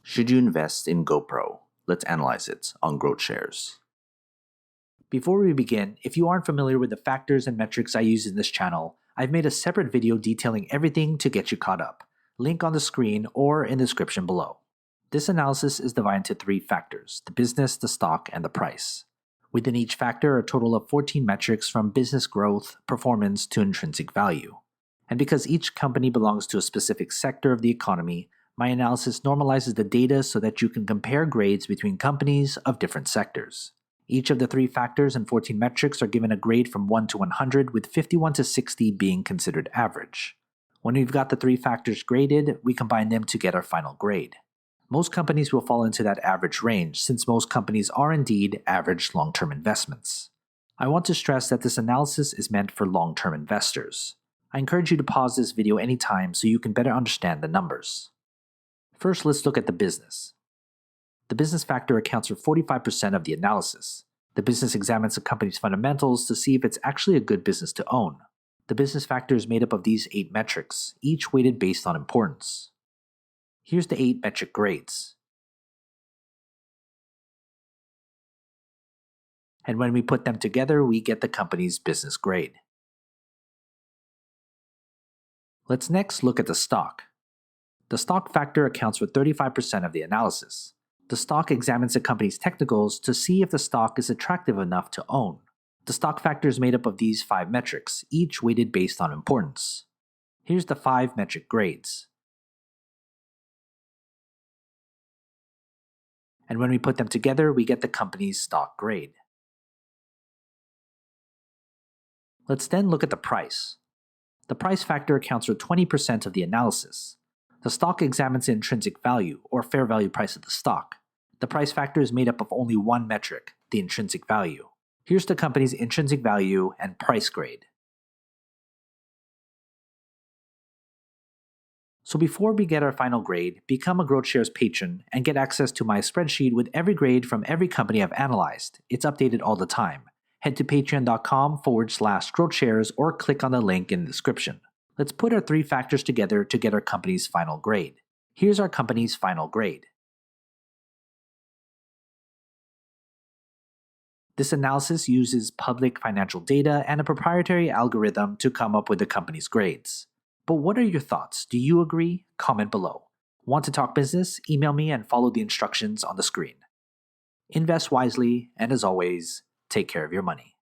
Should you invest in GoPro? Let's analyze it on GrowthShares. Before we begin, if you aren't familiar with the factors and metrics I use in this channel, I've made a separate video detailing everything to get you caught up. Link on the screen or in the description below. This analysis is divided into 3 factors: the business, the stock, and the price. Within each factor are a total of 14 metrics from business growth, performance, to intrinsic value. And because each company belongs to a specific sector of the economy, my analysis normalizes the data so that you can compare grades between companies of different sectors. Each of the 3 factors and 14 metrics are given a grade from 1 to 100, with 51 to 60 being considered average. When we've got the 3 factors graded, we combine them to get our final grade. Most companies will fall into that average range, since most companies are indeed average long-term investments. I want to stress that this analysis is meant for long-term investors. I encourage you to pause this video anytime so you can better understand the numbers. First, let's look at the business. The business factor accounts for 45% of the analysis. The business examines a company's fundamentals to see if it's actually a good business to own. The business factor is made up of these 8 metrics, each weighted based on importance. Here's the 8 metric grades. And when we put them together, we get the company's business grade. Let's next look at the stock. The stock factor accounts for 35% of the analysis. The stock examines a company's technicals to see if the stock is attractive enough to own. The stock factor is made up of these 5 metrics, each weighted based on importance. Here's the 5 metric grades. And when we put them together, we get the company's stock grade. Let's then look at the price. The price factor accounts for 20% of the analysis. The stock examines the intrinsic value, or fair value price of the stock. The price factor is made up of only 1 metric, the intrinsic value. Here's the company's intrinsic value and price grade. So before we get our final grade, become a GrowthShares patron and get access to my spreadsheet with every grade from every company I've analyzed. It's updated all the time. Head to patreon.com/GrowthShares or click on the link in the description. Let's put our 3 factors together to get our company's final grade. Here's our company's final grade. This analysis uses public financial data and a proprietary algorithm to come up with the company's grades. But what are your thoughts? Do you agree? Comment below. Want to talk business? Email me and follow the instructions on the screen. Invest wisely, and as always, take care of your money.